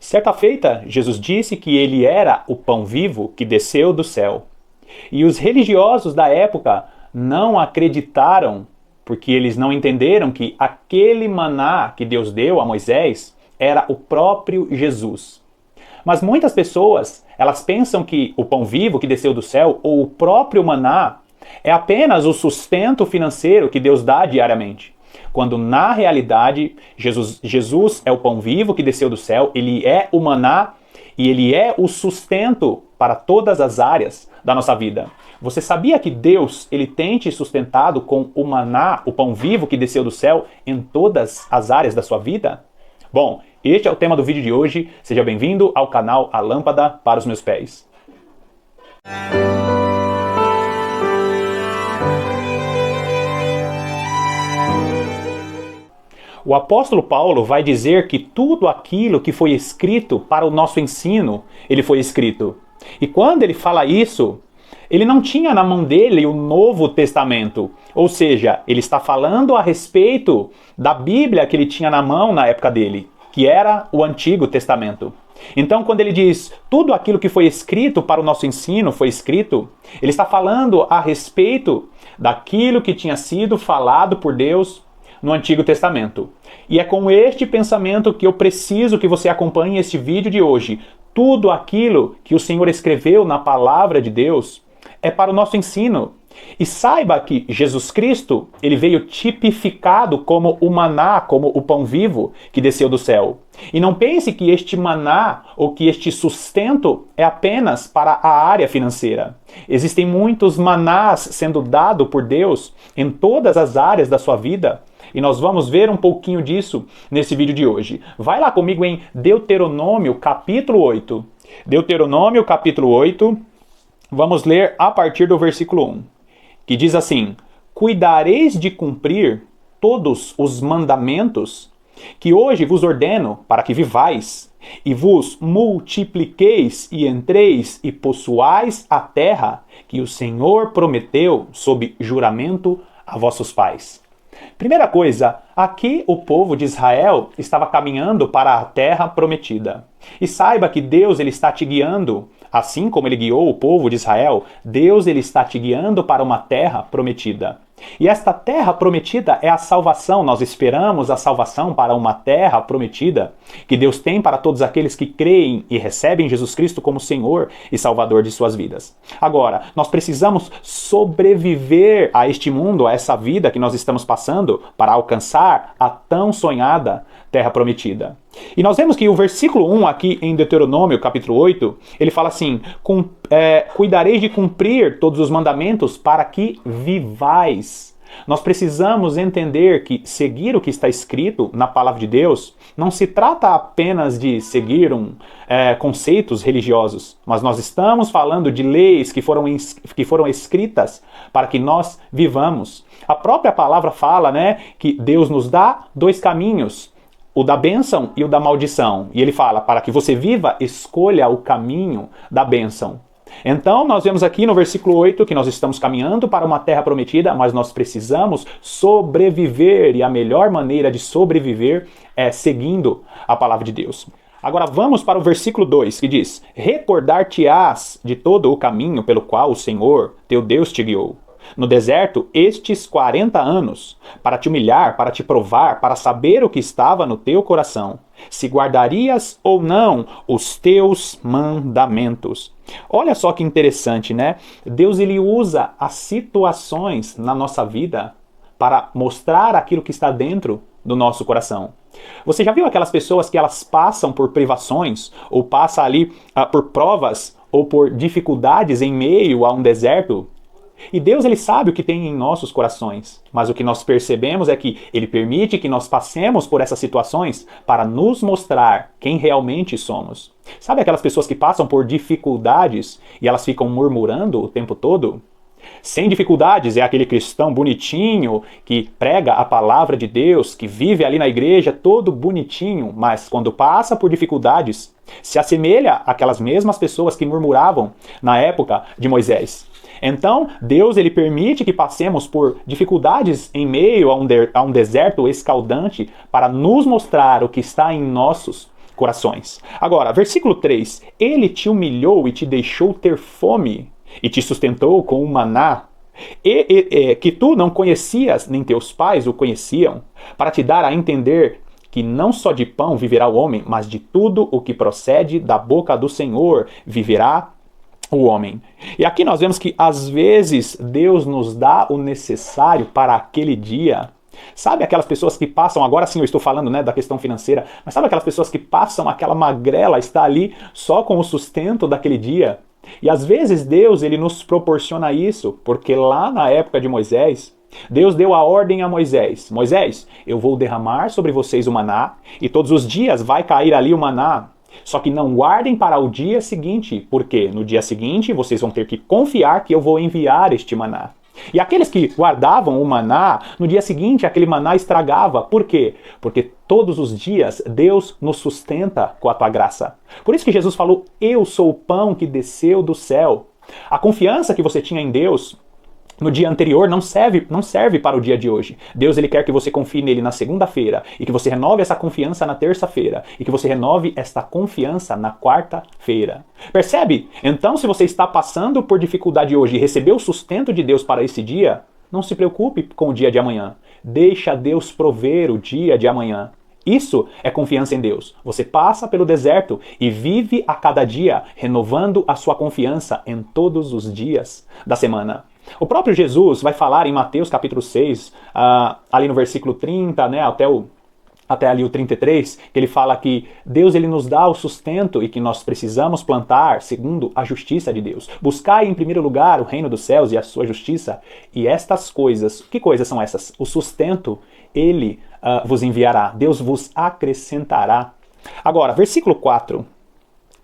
Certa feita, Jesus disse que ele era o pão vivo que desceu do céu. E os religiosos da época não acreditaram, porque eles não entenderam que aquele maná que Deus deu a Moisés era o próprio Jesus. Mas muitas pessoas, elas pensam que o pão vivo que desceu do céu, ou o próprio maná, é apenas o sustento financeiro que Deus dá diariamente. Quando na realidade, Jesus é o pão vivo que desceu do céu, ele é o maná e ele é o sustento para todas as áreas da nossa vida. Você sabia que Deus ele tem te sustentado com o maná, o pão vivo que desceu do céu, em todas as áreas da sua vida? Bom, este é o tema do vídeo de hoje. Seja bem-vindo ao canal A Lâmpada para os Meus Pés. O apóstolo Paulo vai dizer que tudo aquilo que foi escrito para o nosso ensino, ele foi escrito. E quando ele fala isso, ele não tinha na mão dele o Novo Testamento. Ou seja, ele está falando a respeito da Bíblia que ele tinha na mão na época dele, que era o Antigo Testamento. Então, quando ele diz tudo aquilo que foi escrito para o nosso ensino foi escrito, ele está falando a respeito daquilo que tinha sido falado por Deus no Antigo Testamento. E é com este pensamento que eu preciso que você acompanhe este vídeo de hoje. Tudo aquilo que o Senhor escreveu na palavra de Deus é para o nosso ensino. E saiba que Jesus Cristo, ele veio tipificado como o maná, como o pão vivo que desceu do céu. E não pense que este maná ou que este sustento é apenas para a área financeira. Existem muitos manás sendo dados por Deus em todas as áreas da sua vida. E nós vamos ver um pouquinho disso nesse vídeo de hoje. Vai lá comigo em Deuteronômio capítulo 8. Deuteronômio capítulo 8, vamos ler a partir do versículo 1, que diz assim: Cuidareis de cumprir todos os mandamentos que hoje vos ordeno para que vivais, e vos multipliqueis e entreis e possuais a terra que o Senhor prometeu sob juramento a vossos pais. Primeira coisa, aqui o povo de Israel estava caminhando para a terra prometida. E saiba que Deus ele está te guiando, assim como ele guiou o povo de Israel, Deus ele está te guiando para uma terra prometida. E esta terra prometida é a salvação. Nós esperamos a salvação para uma terra prometida que Deus tem para todos aqueles que creem e recebem Jesus Cristo como Senhor e Salvador de suas vidas. Agora, nós precisamos sobreviver a este mundo, a essa vida que nós estamos passando para alcançar a tão sonhada terra prometida. E nós vemos que o versículo 1 aqui em Deuteronômio capítulo 8, ele fala assim: Cuidareis de cumprir todos os mandamentos para que vivais. Nós precisamos entender que seguir o que está escrito na palavra de Deus não se trata apenas de seguir conceitos religiosos, mas nós estamos falando de leis que foram escritas para que nós vivamos. A própria palavra fala, que Deus nos dá dois caminhos, o da bênção e o da maldição. E ele fala, para que você viva, escolha o caminho da bênção. Então, nós vemos aqui no versículo 8 que nós estamos caminhando para uma terra prometida, mas nós precisamos sobreviver, e a melhor maneira de sobreviver é seguindo a palavra de Deus. Agora vamos para o versículo 2, que diz: Recordar-te-ás de todo o caminho pelo qual o Senhor, teu Deus, te guiou no deserto estes 40 anos, para te humilhar, para te provar, para saber o que estava no teu coração, se guardarias ou não os teus mandamentos. Olha só que interessante, Deus ele usa as situações na nossa vida para mostrar aquilo que está dentro do nosso coração. Você já viu aquelas pessoas que elas passam por privações, ou passam ali por provas, ou por dificuldades em meio a um deserto? E Deus ele sabe o que tem em nossos corações, mas o que nós percebemos é que ele permite que nós passemos por essas situações para nos mostrar quem realmente somos. Sabe aquelas pessoas que passam por dificuldades e elas ficam murmurando o tempo todo? Sem dificuldades é aquele cristão bonitinho que prega a palavra de Deus, que vive ali na igreja todo bonitinho, mas quando passa por dificuldades, se assemelha àquelas mesmas pessoas que murmuravam na época de Moisés. Então, Deus ele permite que passemos por dificuldades em meio a um deserto escaldante para nos mostrar o que está em nossos corações. Agora, versículo 3. Ele te humilhou e te deixou ter fome, e te sustentou com o maná, que tu não conhecias, nem teus pais o conheciam, para te dar a entender que não só de pão viverá o homem, mas de tudo o que procede da boca do Senhor viverá o homem. E aqui nós vemos que às vezes Deus nos dá o necessário para aquele dia. Sabe aquelas pessoas que passam, agora sim eu estou falando, né, da questão financeira, mas sabe aquelas pessoas que passam, aquela magrela está ali só com o sustento daquele dia? E às vezes Deus, ele nos proporciona isso, porque lá na época de Moisés, Deus deu a ordem a Moisés: Moisés, eu vou derramar sobre vocês o maná, e todos os dias vai cair ali o maná. Só que não guardem para o dia seguinte, porque no dia seguinte vocês vão ter que confiar que eu vou enviar este maná. E aqueles que guardavam o maná, no dia seguinte aquele maná estragava. Por quê? Porque todos os dias Deus nos sustenta com a tua graça. Por isso que Jesus falou: eu sou o pão que desceu do céu. A confiança que você tinha em Deus no dia anterior não serve para o dia de hoje. Deus, ele quer que você confie nele na segunda-feira e que você renove essa confiança na terça-feira e que você renove esta confiança na quarta-feira. Percebe? Então, se você está passando por dificuldade hoje e recebeu o sustento de Deus para esse dia, não se preocupe com o dia de amanhã. Deixa Deus prover o dia de amanhã. Isso é confiança em Deus. Você passa pelo deserto e vive a cada dia renovando a sua confiança em todos os dias da semana. O próprio Jesus vai falar em Mateus capítulo 6, ali no versículo 30, né, até ali o 33, que ele fala que Deus, ele nos dá o sustento e que nós precisamos plantar segundo a justiça de Deus. Buscai em primeiro lugar o reino dos céus e a sua justiça, e estas coisas, que coisas são essas? O sustento, ele vos enviará, Deus vos acrescentará. Agora, versículo 4.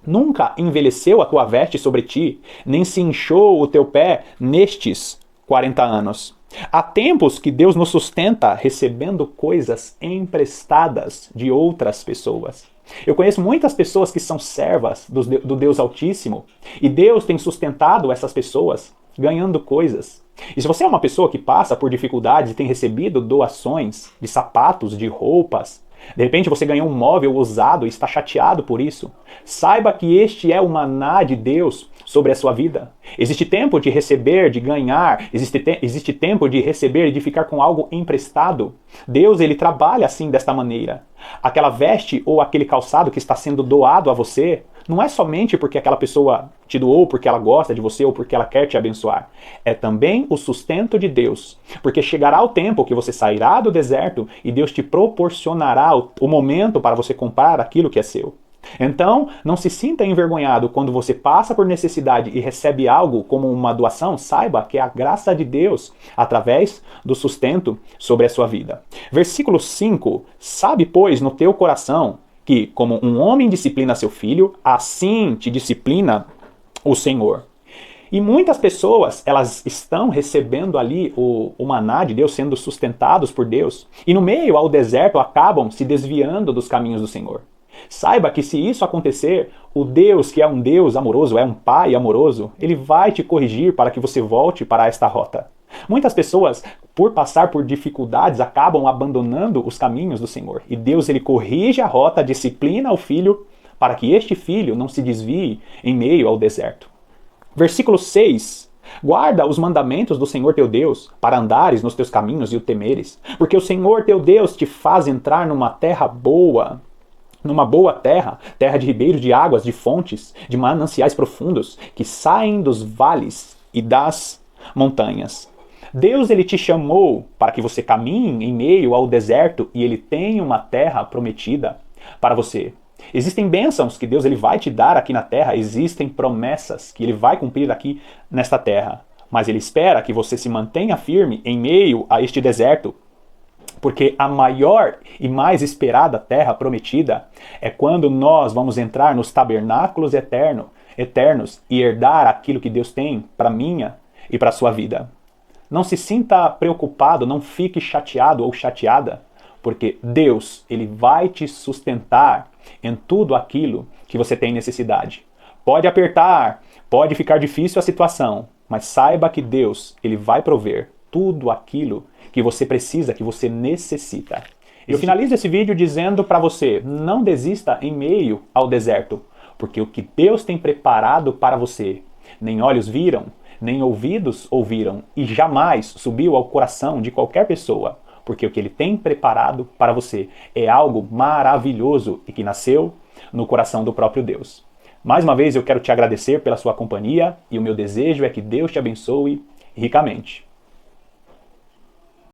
Nunca envelheceu a tua veste sobre ti, nem se inchou o teu pé nestes 40 anos. Há tempos que Deus nos sustenta recebendo coisas emprestadas de outras pessoas. Eu conheço muitas pessoas que são servas do Deus Altíssimo, e Deus tem sustentado essas pessoas ganhando coisas. E se você é uma pessoa que passa por dificuldades e tem recebido doações de sapatos, de roupas, de repente você ganhou um móvel usado e está chateado por isso, saiba que este é o maná de Deus sobre a sua vida. Existe tempo de receber, de ganhar, existe tempo de receber e de ficar com algo emprestado. Deus, ele trabalha assim, desta maneira. Aquela veste ou aquele calçado que está sendo doado a você, não é somente porque aquela pessoa te doou, porque ela gosta de você ou porque ela quer te abençoar. É também o sustento de Deus. Porque chegará o tempo que você sairá do deserto e Deus te proporcionará o momento para você comprar aquilo que é seu. Então, não se sinta envergonhado quando você passa por necessidade e recebe algo como uma doação. Saiba que é a graça de Deus através do sustento sobre a sua vida. Versículo 5. Sabe, pois, no teu coração que, como um homem disciplina seu filho, assim te disciplina o Senhor. E muitas pessoas, elas estão recebendo ali o maná de Deus, sendo sustentados por Deus, e no meio ao deserto acabam se desviando dos caminhos do Senhor. Saiba que se isso acontecer, o Deus, que é um Deus amoroso, é um Pai amoroso, ele vai te corrigir para que você volte para esta rota. Muitas pessoas, por passar por dificuldades, acabam abandonando os caminhos do Senhor. E Deus, ele corrige a rota, disciplina o filho, para que este filho não se desvie em meio ao deserto. Versículo 6. Guarda os mandamentos do Senhor teu Deus, para andares nos teus caminhos e o temeres. Porque o Senhor teu Deus te faz entrar numa terra boa, numa boa terra, terra de ribeiros de águas, de fontes, de mananciais profundos, que saem dos vales e das montanhas. Deus, ele te chamou para que você caminhe em meio ao deserto e ele tem uma terra prometida para você. Existem bênçãos que Deus, ele vai te dar aqui na terra, existem promessas que ele vai cumprir aqui nesta terra. Mas ele espera que você se mantenha firme em meio a este deserto, porque a maior e mais esperada terra prometida é quando nós vamos entrar nos tabernáculos eternos e herdar aquilo que Deus tem para minha e para a sua vida. Não se sinta preocupado, não fique chateado ou chateada, porque Deus, ele vai te sustentar em tudo aquilo que você tem necessidade. Pode apertar, pode ficar difícil a situação, mas saiba que Deus, ele vai prover tudo aquilo que você precisa, que você necessita. Eu finalizo esse vídeo dizendo para você, não desista em meio ao deserto, porque o que Deus tem preparado para você, nem olhos viram, nem ouvidos ouviram, e jamais subiu ao coração de qualquer pessoa, porque o que Ele tem preparado para você é algo maravilhoso e que nasceu no coração do próprio Deus. Mais uma vez eu quero te agradecer pela sua companhia e o meu desejo é que Deus te abençoe ricamente.